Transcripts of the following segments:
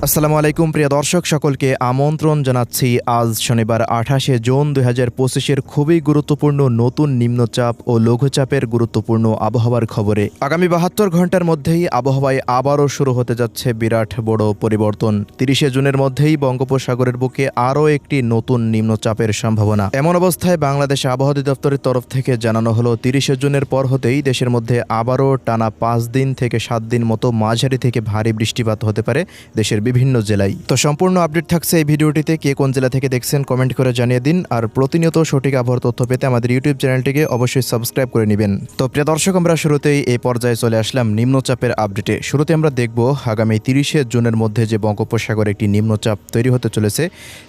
আসসালামু আলাইকুম প্রিয় দর্শক, সকলকে আমন্ত্রণ জানাচ্ছি আজ শনিবার 28শে জুন 2025-এর খুবই গুরুত্বপূর্ণ নতুন নিম্নচাপ ও লঘুচাপের গুরুত্বপূর্ণ আবহাওয়ার খবরে। আগামী 72 ঘন্টার মধ্যেই আবহাওয়ায় আবারও শুরু হতে যাচ্ছে বিরাট বড় পরিবর্তন। 30শে জুনের মধ্যেই বঙ্গোপসাগরের বুকে আরও একটি নতুন নিম্নচাপের সম্ভাবনা। এমন অবস্থায় বাংলাদেশ আবহাওয়া অধিদপ্তরের তরফ থেকে জানানো হলো 30শে জুনের পর হতেই দেশের মধ্যে আবারও টানা 5 দিন থেকে 7 দিন মতো মাঝারি থেকে ভারী বৃষ্টিপাত হতে পারে দেশের বিভিন্ন জেলায়। তো সম্পূর্ণ আপডেট থাকছে এই ভিডিওটিতে। কে কোন জেলা থেকে দেখছেন কমেন্ট করে জানিয়ে দিন। আর প্রতিনিয়ত সঠিক আবহাওয়ার তথ্য পেতে আমাদের ইউটিউব চ্যানেলটিকে অবশ্যই সাবস্ক্রাইব করে নেবেন। তো প্রিয় দর্শক, আমরা শুরুতেই এই পর্যায়ে চলে আসলাম নিম্নচাপের আপডেটে। শুরুতে আমরা দেখব আগামী 30শে জুনের মধ্যে যে বঙ্গোপসাগরে একটি নিম্নচাপ তৈরি হতে চলেছে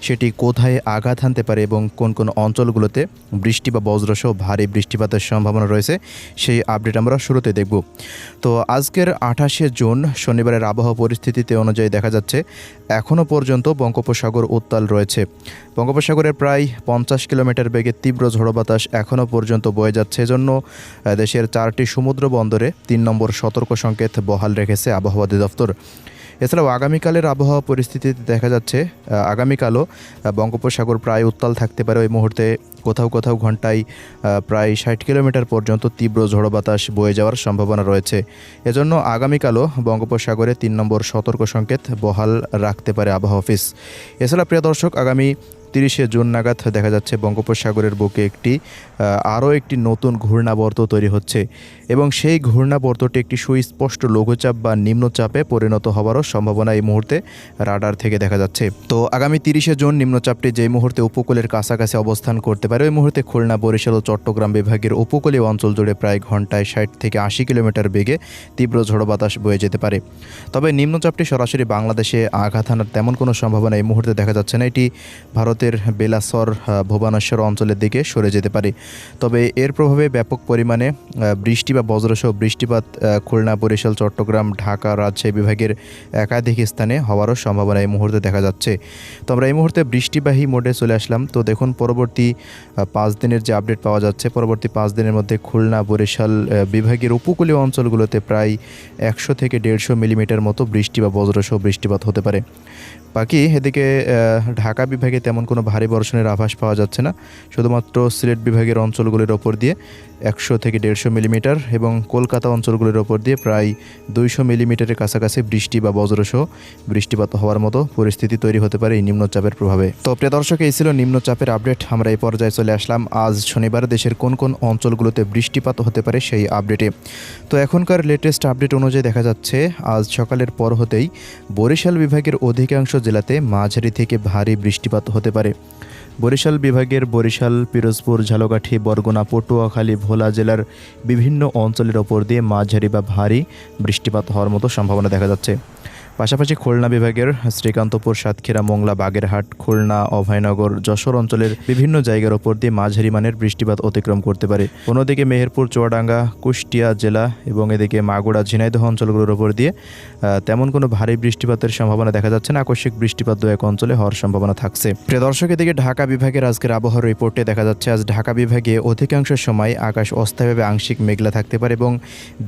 সেটি কোথায় আঘাত হানতে পারে এবং কোন কোন অঞ্চলগুলোতে বৃষ্টি বা বজ্রসহ ভারী বৃষ্টিপাতের সম্ভাবনা রয়েছে সেই আপডেট আমরা শুরুতে দেখব। তো আজকের 28শে জুন শনিবারের আবহাওয়া পরিস্থিতিতে অনুযায়ী দেখা যাচ্ছে এখনও পর্যন্ত বঙ্গোপসাগর উত্তাল রয়েছে। বঙ্গোপসাগরের প্রায় 50 কিলোমিটার বেগে তীব্র ঝড়ো বাতাস এখনও পর্যন্ত বয়ে যাচ্ছে। এজন্য দেশের 4টি সমুদ্র বন্দরে 3 নম্বর সতর্ক সংকেত বহাল রেখেছে আবহাওয়া অধিদপ্তর। এছাড়াও আগামীকালের আবহাওয়া পরিস্থিতিতে দেখা যাচ্ছে আগামীকালও বঙ্গোপসাগর প্রায় উত্তাল থাকতে পারে। ওই মুহূর্তে কোথাও কোথাও ঘন্টায় প্রায় 60 কিলোমিটার পর্যন্ত তীব্র ঝড়ো বাতাস বয়ে যাওয়ার সম্ভাবনা রয়েছে। এজন্য আগামীকালও বঙ্গোপসাগরে 3 নম্বর সতর্ক সংকেত বহাল রাখতে পারে আবহাওয়া অফিস। এছাড়া প্রিয় দর্শক, আগামী 30শে জুন নাগাদ দেখা যাচ্ছে বঙ্গোপসাগরের বুকে আরও একটি নতুন ঘূর্ণাবর্ত তৈরি হচ্ছে এবং সেই ঘূর্ণাবর্তটি একটি সুস্পষ্ট লঘুচাপ বা নিম্নচাপে পরিণত হওয়ারও সম্ভাবনা এই মুহূর্তে রাডার থেকে দেখা যাচ্ছে। তো আগামী 30শে জুন নিম্নচাপটি যেই মুহূর্তে উপকূলের কাছাকাছি অবস্থান করতে পারে ওই মুহূর্তে খুলনা, বরিশাল ও চট্টগ্রাম বিভাগের উপকূলীয় অঞ্চল জুড়ে প্রায় ঘন্টায় 60 থেকে 80 কিলোমিটার বেগে তীব্র ঝড়ো বাতাস বয়ে যেতে পারে। তবে নিম্নচাপটি সরাসরি বাংলাদেশে আঘাত হানার তেমন কোনো সম্ভাবনা এই মুহূর্তে দেখা যাচ্ছে না। এটি ভারতের বেলাসর, ভুবনেশ্বর অঞ্চলের দিকে সরে যেতে পারে। তবে এর প্রভাবে ব্যাপক পরিমাণে বৃষ্টি বা বজ্রসহ বৃষ্টিপাত খুলনা, বরিশাল, চট্টগ্রাম, ঢাকা, রাজশাহী বিভাগের একাধিক স্থানে হওয়ারও সম্ভাবনা এই মুহূর্তে দেখা যাচ্ছে। তো আমরা এই মুহূর্তে বৃষ্টিবাহী মোডে চলে আসলাম। তো দেখুন পরবর্তী 5 দিনের যে আপডেট পাওয়া যাচ্ছে, পরবর্তী 5 দিনের মধ্যে খুলনা, বরিশাল বিভাগের উপকূলীয় অঞ্চলগুলোতে প্রায় 100 থেকে 150 মিলিমিটার মতো বৃষ্টি বা বজ্রসহ বৃষ্টিপাত হতে পারে। বাকি এদিকে ঢাকা বিভাগে তেমন কোনো ভারী বর্ষণের আভাস পাওয়া যাচ্ছে না। শুধুমাত্র সিলেট বিভাগের অঞ্চলগুলির ওপর দিয়ে 100 থেকে 150 মিলিমিটার এবং কলকাতা অঞ্চলগুলির ওপর দিয়ে প্রায় 200 মিলিমিটারের কাছাকাছি বৃষ্টি বা বজ্রসহ বৃষ্টিপাত হওয়ার মতো পরিস্থিতি তৈরি হতে পারে এই নিম্নচাপের প্রভাবে। তো প্রিয় দর্শক, এই ছিল নিম্নচাপের আপডেট। আমরা এই পর্যায়ে চলে আসলাম আজ শনিবার দেশের কোন কোন অঞ্চলগুলোতে বৃষ্টিপাত হতে পারে সেই আপডেটে। তো এখনকার লেটেস্ট আপডেট অনুযায়ী দেখা যাচ্ছে আজ সকালের পর হতেই বরিশাল বিভাগের অধিকাংশ জেলাতে মাঝারি থেকে ভারী বৃষ্টিপাত হতে পারে। বরিশাল বিভাগের বরিশাল, পিরোজপুর, ঝালকাঠি, বরগুনা, পটুয়াখালী, ভোলা জেলার বিভিন্ন অঞ্চলের ওপর দিয়ে মাঝারি বা ভারী বৃষ্টিপাত হওয়ার মতো সম্ভাবনা দেখা যাচ্ছে। পাশাপাশি খুলনা বিভাগের শ্রীকান্তপুর, সাতক্ষীরা, মোংলা, বাগেরহাট, খুলনা, অভয়নগর, যশোর অঞ্চলের বিভিন্ন জায়গার ওপর দিয়ে মাঝারি মানের বৃষ্টিপাত অতিক্রম করতে পারে। অন্যদিকে মেহেরপুর, চুয়াডাঙ্গা, কুষ্টিয়া জেলা এবং এদিকে মাগুরা, ঝিনাইদহ অঞ্চলগুলোর ওপর দিয়ে তেমন কোনো ভারী বৃষ্টিপাতের সম্ভাবনা দেখা যাচ্ছে না। আকস্মিক বৃষ্টিপাত 2-1 অঞ্চলে হওয়ার সম্ভাবনা থাকছে। প্রিয় দর্শক, এদিকে ঢাকা বিভাগের আজকের আবহাওয়ার রিপোর্টে দেখা যাচ্ছে আজ ঢাকা বিভাগে অধিকাংশ সময় আকাশ অস্থায়ীভাবে আংশিক মেঘলা থাকতে পারে এবং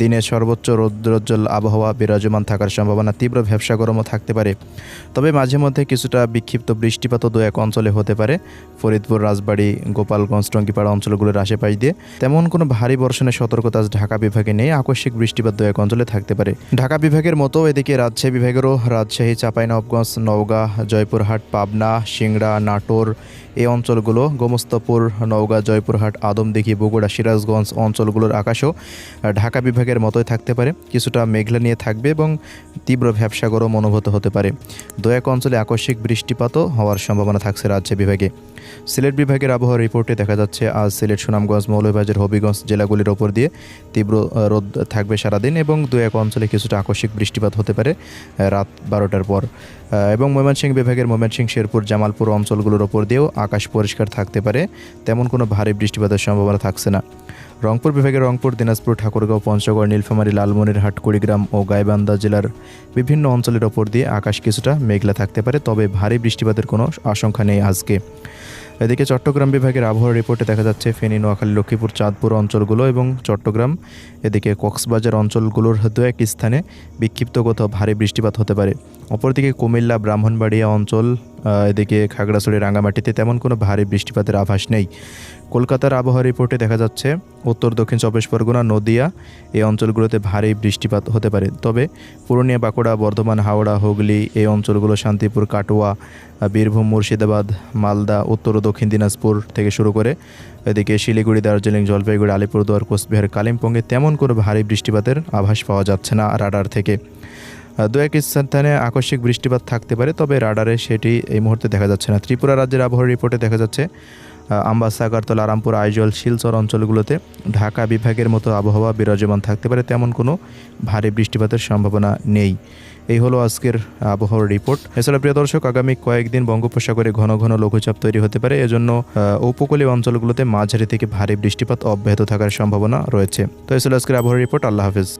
দিনে সর্বোচ্চ রৌদ্রোজ্জ্বল আবহাওয়া বিরাজমান থাকার সম্ভাবনা। তীব্র ভ্যাপসা গরমও থাকতে পারে। তবে মাঝে মধ্যে কিছুটা বিক্ষিপ্ত বৃষ্টিপাতও 2-1 অঞ্চলে হতে পারে। ফরিদপুর, রাজবাড়ী, গোপালগঞ্জ, টঙ্গীপাড়া অঞ্চলগুলোর আশেপাশ দিয়ে তেমন কোনো ভারী বর্ষণের সতর্কতা আজ ঢাকা বিভাগে নেই। আকস্মিক বৃষ্টিপাত 2-1 অঞ্চলে থাকতে পারে। ঢাকা বিভাগের মতো এদিকে রাজশাহী বিভাগেরও রাজশাহী, চাঁপাইনবাবগঞ্জ, নওগাঁ, জয়পুরহাট, পাবনা, সিংড়া, নাটোর এই অঞ্চলগুলো, গোমস্তাপুর, নওগাঁ, জয়পুরহাট, আদমদিঘি, বগুড়া, সিরাজগঞ্জ অঞ্চলগুলোর আকাশও ঢাকা বিভাগের মতোই থাকতে পারে। কিছুটা মেঘলা নিয়ে থাকবে এবং তীব্র ভ্যাপসা গরম অনুভূত হতে পারে। 2-1 অঞ্চলে আকস্মিক বৃষ্টিপাতও হওয়ার সম্ভাবনা থাকছে রাজশাহী বিভাগে। সিলেট বিভাগের আবহাওয়া রিপোর্টে দেখা যাচ্ছে আজ সিলেট, সুনামগঞ্জ, মৌলভীবাজার, হবিগঞ্জ জেলাগুলির ওপর দিয়ে তীব্র রোদ থাকবে সারাদিন এবং 2-1 অঞ্চলে কিছুটা আকস্মিক বৃষ্টিপাত হতে পারে রাত 12টার পর। এবং ময়মনসিংহ বিভাগের ময়মনসিংহ, শেরপুর, জামালপুর অঞ্চলগুলোর ওপর দিয়েও আকাশ পরিষ্কার থাকতে পারে। তেমন কোনো ভারী বৃষ্টিপাতের সম্ভাবনা থাকছে না। রংপুর বিভাগের রংপুর, দিনাজপুর, ঠাকুরগাঁও, পঞ্চগড়, নীলফামারী, লালমনিরহাট, কুড়িগ্রাম ও গাইবান্ধা জেলার বিভিন্ন অঞ্চলের ওপর দিয়ে আকাশ কিছুটা মেঘলা থাকতে পারে। তবে ভারী বৃষ্টিপাতের কোনো আশঙ্কা নেই আজকে। এদিকে চট্টগ্রাম বিভাগের আবহাওয়া রিপোর্টে দেখা যাচ্ছে ফেনী, নোয়াখালী, লক্ষ্মীপুর, চাঁদপুর অঞ্চলগুলো এবং চট্টগ্রাম, এদিকে কক্সবাজার অঞ্চলগুলোর 2-1 স্থানে বিক্ষিপ্ত কোথাও ভারী বৃষ্টিপাত হতে পারে। অপরদিকে কুমিল্লা, ব্রাহ্মণবাড়িয়া অঞ্চল, এদিকে খাগড়াছড়ি, রাঙ্গামাটিতে তেমন কোনো ভারী বৃষ্টিপাতের আভাস নেই। কলকাতার আবহাওয়া রিপোর্টে দেখা যাচ্ছে উত্তর দক্ষিণ চব্বিশ পরগনা, নদিয়া এই অঞ্চলগুলোতে ভারী বৃষ্টিপাত হতে পারে। তবে পুরুলিয়া, বাঁকুড়া, বর্ধমান, হাওড়া, হুগলি এই অঞ্চলগুলো, শান্তিপুর, কাটোয়া, বীরভূম, মুর্শিদাবাদ, মালদা, উত্তর ও দক্ষিণ দিনাজপুর থেকে শুরু করে এদিকে শিলিগুড়ি, দার্জিলিং, জলপাইগুড়ি, আলিপুরদুয়ার, কোচবিহার, কালিম্পংয়ে তেমন কোনো ভারী বৃষ্টিপাতের আভাস পাওয়া যাচ্ছে না রাডার থেকে। দু এক স্থানে আকস্মিক বৃষ্টিপাত থাকতে পারে, তবে রাডারে সেটি এই মুহূর্তে দেখা যাচ্ছে না। ত্রিপুরা রাজ্যের আবহাওয়া রিপোর্টে দেখা যাচ্ছে আমবাসা, আগরতলা, রামপুর, আইজল, শিলচর অঞ্চলগুলোতে ঢাকা বিভাগের মতো আবহাওয়া বিরাজমান থাকতে পারে, তেমন কোনো ভারী বৃষ্টিপাতের সম্ভাবনা নেই। এই হলো আজকের আবহাওয়ার রিপোর্ট। এছাড়া প্রিয় দর্শক, আগামী কয়েকদিন বঙ্গোপসাগরে ঘন ঘন লঘুচাপ তৈরি হতে পারে, এজন্য উপকূলীয় অঞ্চলগুলোতে মাঝারি থেকে ভারী বৃষ্টিপাত অব্যাহত থাকার সম্ভাবনা রয়েছে। তো এই ছিল আজকের আবহাওয়ার রিপোর্ট। আল্লাহ হাফেজ।